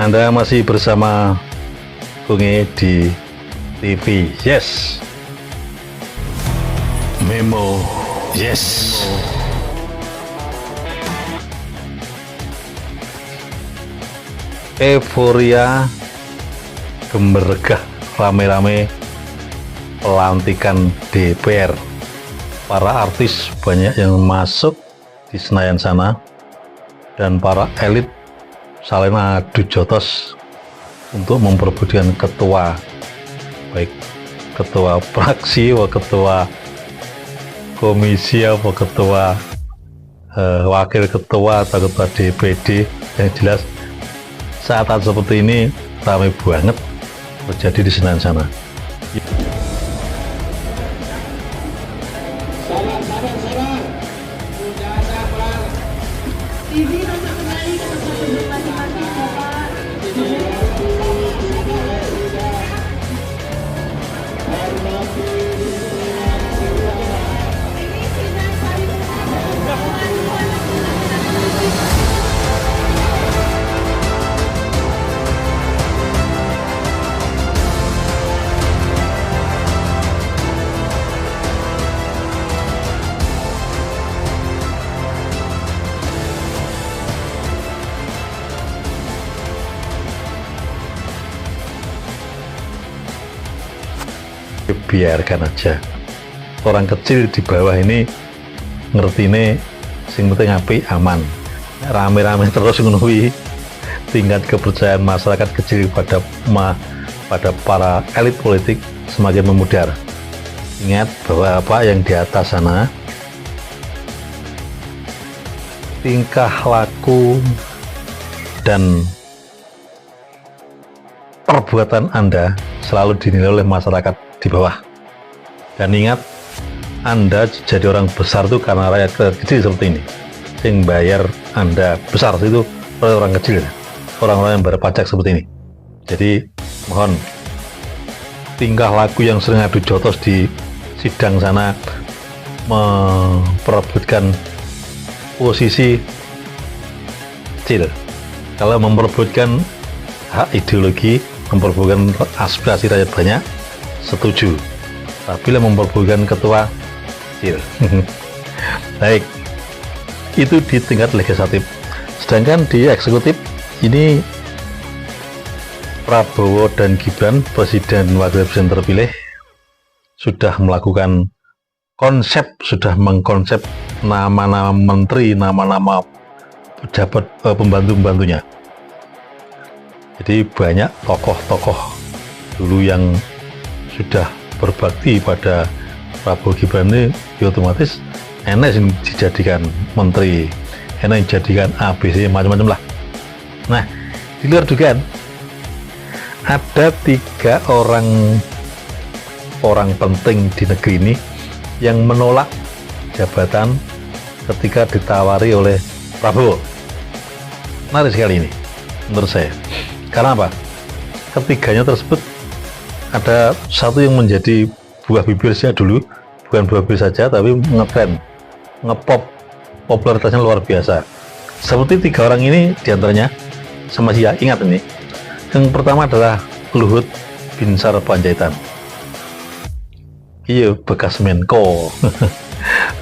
Anda masih bersama Bunge di TV. Yes. Memo. Yes. Euforia gemergah rame-rame pelantikan DPR. Para artis banyak yang masuk di Senayan sana dan para elit saling adu jotos untuk memperebutkan ketua, baik ketua fraksi atau ketua komisi atau ketua wakil ketua atau ketua DPD. Yang jelas saat seperti ini ramai banget terjadi di Senayan sana. TV masuk kembali ke tempat duduk masing-masing, Bapak. Biarkan aja orang kecil di bawah ini ngerti ini sing penting apik aman, rame-rame terus ngunuhi tingkat kepercayaan masyarakat kecil pada para elit politik semakin memudar. Ingat bahwa apa yang di atas sana, tingkah laku dan perbuatan Anda selalu dinilai oleh masyarakat di bawah. Dan ingat, Anda jadi orang besar itu karena rakyat kecil seperti ini. Yang bayar Anda besar itu orang kecil, orang-orang yang bayar pajak seperti ini. Jadi mohon, tingkah laku yang sering adu jotos di sidang sana memperebutkan posisi kecil. Kalau memperebutkan hak ideologi, memperebutkan aspirasi rakyat banyak, setuju. Tapi memperebutkan ketua kecil. Baik, itu di tingkat legislatif. Sedangkan di eksekutif ini Prabowo dan Gibran, presiden dan wakil presiden terpilih, sudah melakukan konsep, sudah mengkonsep nama-nama menteri, nama-nama pejabat pembantu-pembantunya. Jadi banyak tokoh-tokoh dulu yang sudah berbakti pada Prabowo Gibran ini ya otomatis enak yang dijadikan menteri, enak yang dijadikan ABC, macam-macam lah. Nah, di luar dugaan ada 3 orang penting di negeri ini yang menolak jabatan ketika ditawari oleh Prabowo. Menarik sekali ini menurut saya. Karena apa? Ketiganya tersebut ada satu yang menjadi buah bibir saya dulu, bukan buah bibir saja, tapi ngetren, ngepop, popularitasnya luar biasa. Seperti 3 orang ini diantaranya, sama dia, ingat ini. Yang pertama adalah Luhut Binsar Panjaitan. Iya, bekas Menko,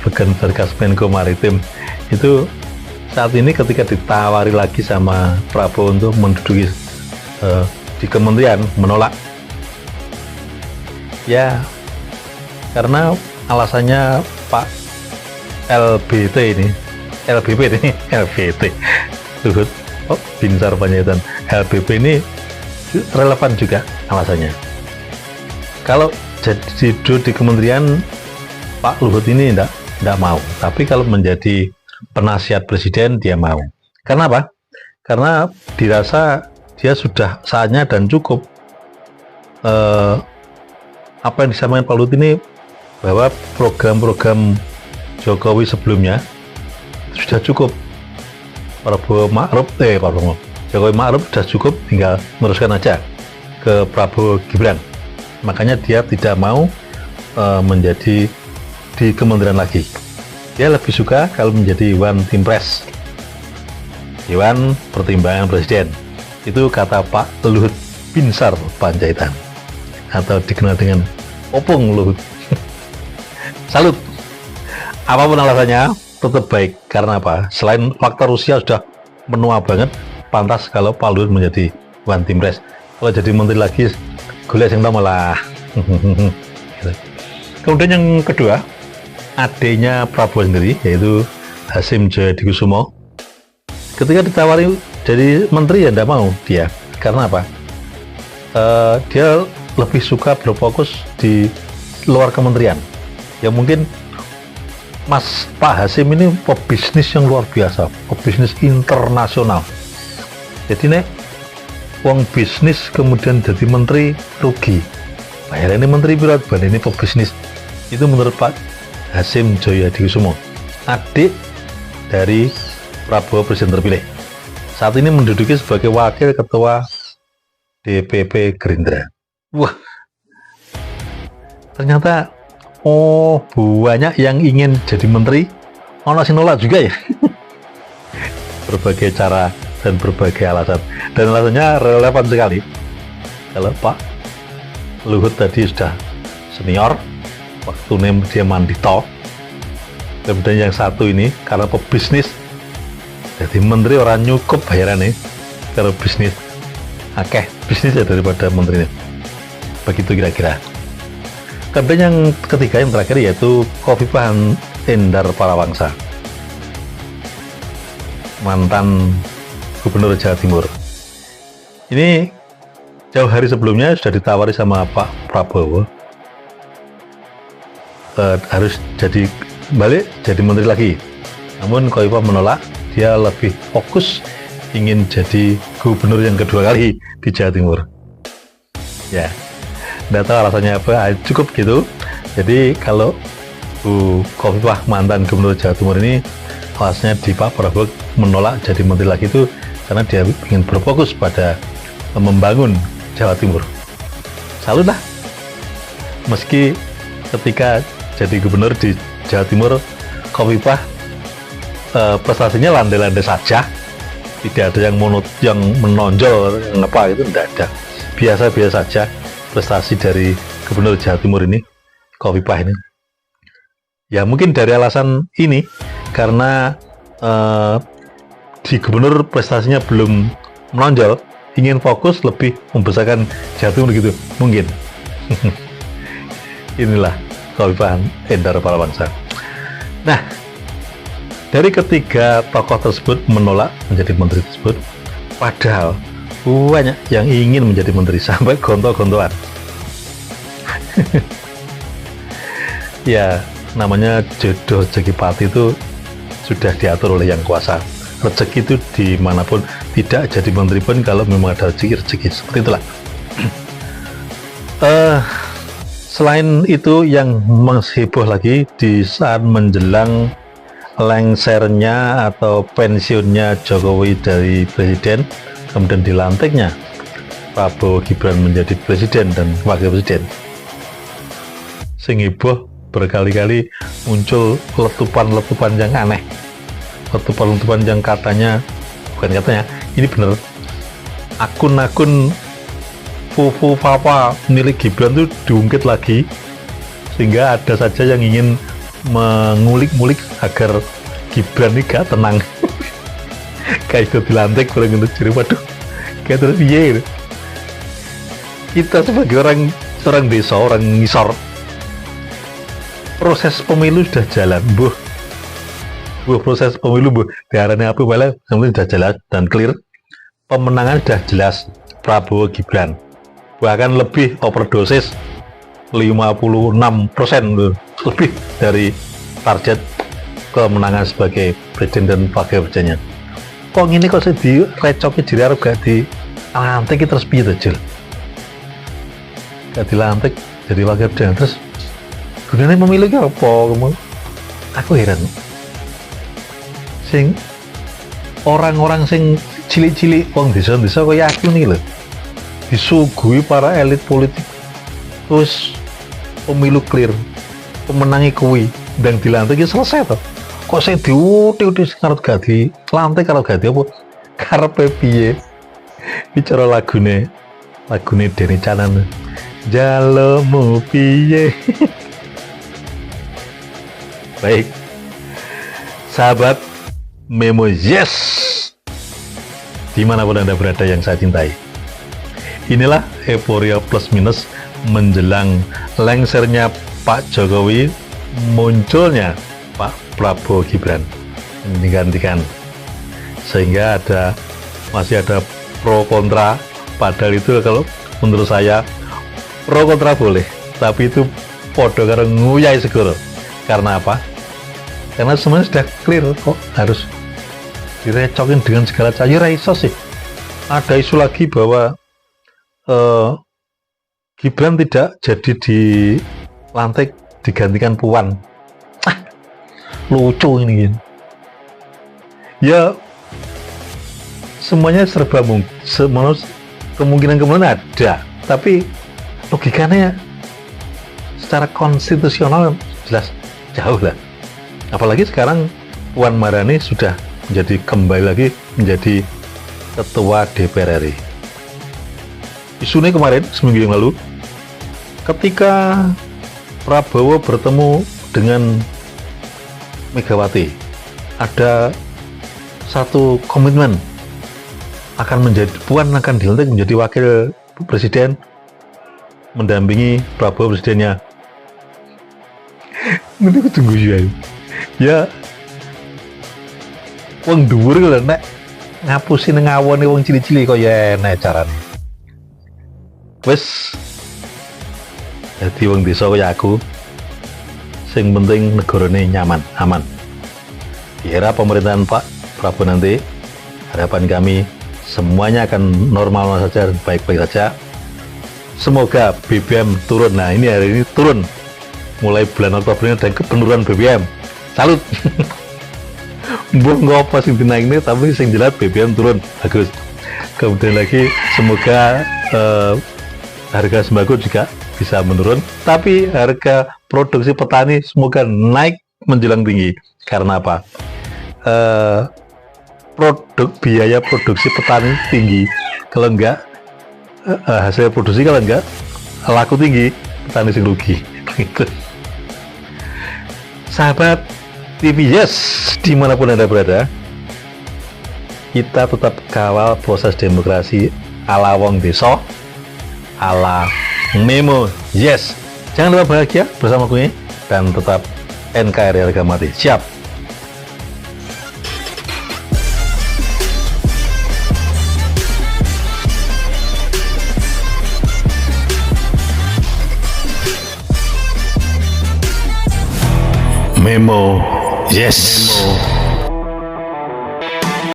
bekas Menko Maritim. Itu saat ini ketika ditawari lagi sama Prabowo untuk menduduki di kementerian, menolak. Ya, karena alasannya Pak LBT ini, Luhut Binsar Panjaitan, LBP ini relevan juga alasannya. Kalau jadi duduk di kementerian, Pak Luhut ini enggak mau, tapi kalau menjadi penasihat presiden dia mau. Karena apa? Karena dirasa dia sudah saatnya dan cukup. Apa yang disampaikan Pak Luhut ini, bahwa program-program Jokowi sebelumnya sudah cukup. Jokowi Ma'ruf sudah cukup, tinggal meneruskan aja ke Prabowo Gibran. Makanya dia tidak mau menjadi di kementerian lagi. Dia lebih suka kalau menjadi Dewan Timpres, Dewan Pertimbangan Presiden. Itu kata Pak Luhut Binsar Panjaitan, atau dikenal dengan Opung Luhut. Salut. Apapun alasannya, tetap baik. Karena apa? Selain faktor usia sudah menua banget, pantas kalau Pak Luhut menjadi One Team Press. Kalau jadi menteri lagi, golek sing malah. Gitu. Kemudian yang kedua, adiknya Prabowo sendiri, yaitu Hasyim Joyadikusumo. Ketika ditawari jadi menteri ya tidak mau dia. Karena apa? Dia lebih suka berfokus di luar kementerian. Ya mungkin Pak Hasyim ini pebisnis yang luar biasa, pebisnis internasional. Jadi nek wong bisnis kemudian jadi menteri rugi. Bayar ini menteri berat, ini pebisnis. Itu menurut Pak Hasyim Joyadikusumo, adik dari Prabowo presiden terpilih. Saat ini menduduki sebagai wakil ketua DPP Gerindra. Wah, ternyata banyak yang ingin jadi menteri, ono sing nolak juga ya. Berbagai cara dan berbagai alasan, dan alasannya relevan sekali. Kalau Pak Luhut tadi sudah senior, waktu dia mandito. Kemudian yang satu ini karena pebisnis, jadi menteri orang nyukup bayarannya. Kalau bisnis akeh bisnis ya daripada menterinya. Begitu kira-kira. Kemudian yang ketiga, yang terakhir, yaitu Khofifah Indar Parawangsa, mantan Gubernur Jawa Timur. Ini jauh hari sebelumnya sudah ditawari sama Pak Prabowo, harus balik jadi menteri lagi. Namun Khofifah menolak, dia lebih fokus ingin jadi gubernur yang kedua kali di Jawa Timur. Ya, tidak tahu alasannya apa, cukup gitu. Jadi kalau Khofifah mantan gubernur Jawa Timur ini, alasnya di Pak Prabowo menolak jadi menteri lagi itu karena dia ingin berfokus pada membangun Jawa Timur. Salut lah. Meski ketika jadi gubernur di Jawa Timur, Khofifah prestasinya landai-landai saja, tidak ada yang menonjol, yang apa itu tidak ada, biasa-biasa saja prestasi dari gubernur Jawa Timur ini, Khofifah ini. Ya mungkin dari alasan ini, karena di gubernur prestasinya belum menonjol, ingin fokus lebih membesarkan Jawa Timur gitu, mungkin. Inilah Khofifah Indar Parawangsa. Nah, dari ketiga tokoh tersebut menolak menjadi menteri tersebut, padahal banyak yang ingin menjadi menteri sampai gontok-gontokan. Ya, namanya jodoh rezeki pati itu sudah diatur oleh yang kuasa. Rezeki itu dimanapun, tidak jadi menteri pun kalau memang ada rezeki seperti itulah. Selain itu, yang mengheboh lagi di saat menjelang lengsernya atau pensiunnya Jokowi dari presiden, kemudian dilantiknya Prabowo Gibran menjadi presiden dan wakil presiden. Sing heboh, berkali-kali muncul letupan-letupan yang aneh, letupan-letupan yang bukan katanya, ini bener, akun-akun Fufu Papa milik Gibran itu diungkit lagi, sehingga ada saja yang ingin mengulik-ngulik agar Gibran ini gak tenang. Kayak itu dilantik kurang untuk ciri, waduh, kayak terus iya gitu. Kita sebagai orang desa, orang ngisor, proses pemilu sudah jalan, proses pemilu diarani apa bala, sudah jelas dan clear, pemenangan sudah jelas Prabowo Gibran, bahkan lebih overdosis 56% lebih dari target kemenangan sebagai presiden dan wakil presidennya. Kok ini kok saya direcoki diri Arab gak dilantik terus piye to, Jul? Gak dilantik jadi wakil presiden terus gunanya pemilu ki apa? Aku heran. Sing orang-orang sing cilik-cilik wong desa-desa kok yakin nih lho. Disuguhi para elit politik terus pemilu clear, pemenangi kuwi dan dilantik ya selesai toh. Kok saya diuti-uti karep gak dilantik, kalau gak apa karepe piye bicara lagune Denny Canan, jalomu piye. Baik, sahabat Memo Yes, dimanapun Anda berada yang saya cintai, inilah euforia plus minus menjelang lengsernya Pak Jokowi, munculnya Pak Prabowo Gibran menggantikan, sehingga masih ada pro kontra. Padahal itu kalau menurut saya pro kontra boleh, tapi itu podo karo nguyai segoro. Karena apa? Karena semuanya sudah clear, kok harus direcokin dengan segala cara. Ya iso sih. Ada isu lagi bahwa Gibran tidak jadi dilantik, digantikan Puan. Lucu ini. Ya semuanya serba mungkin, kemungkinan ada, tapi logikanya secara konstitusional jelas jauh lah. Apalagi sekarang Puan Maharani sudah kembali lagi menjadi ketua DPR RI. Isunya kemarin seminggu yang lalu, ketika Prabowo bertemu dengan Megawati, ada satu komitmen Puan akan dilantik menjadi wakil presiden, mendampingi Prabowo presidennya. Nanti aku tunggu ya wong dhuwur lho nek ngapusin ngawone wong cili-cili kok ya enak carane. Wes dadi wong desa kaya aku, sing penting negarane nyaman, aman. Di era pemerintahan Pak Prabowo nanti, harapan kami semuanya akan normal saja, baik-baik saja. Semoga BBM turun. Nah, ini hari ini turun. Mulai bulan Oktober ini ada penurunan BBM. Salut. Mbok ngopo sing dinaik ini, tapi sing jelas BBM turun. Bagus. Kemudian lagi semoga harga sembako juga bisa menurun, tapi harga produksi petani semoga naik menjelang tinggi. Karena apa? Biaya produksi petani tinggi, kalau enggak hasil produksi, kalau enggak laku tinggi, petani sing rugi. Sahabat TV Yes, dimanapun Anda berada, kita tetap kawal proses demokrasi ala wong desa, ala Memo Yes. Jangan lupa bahagia bersama gue, dan tetap NKRI harga mati. Siap. Memo Yes. Memo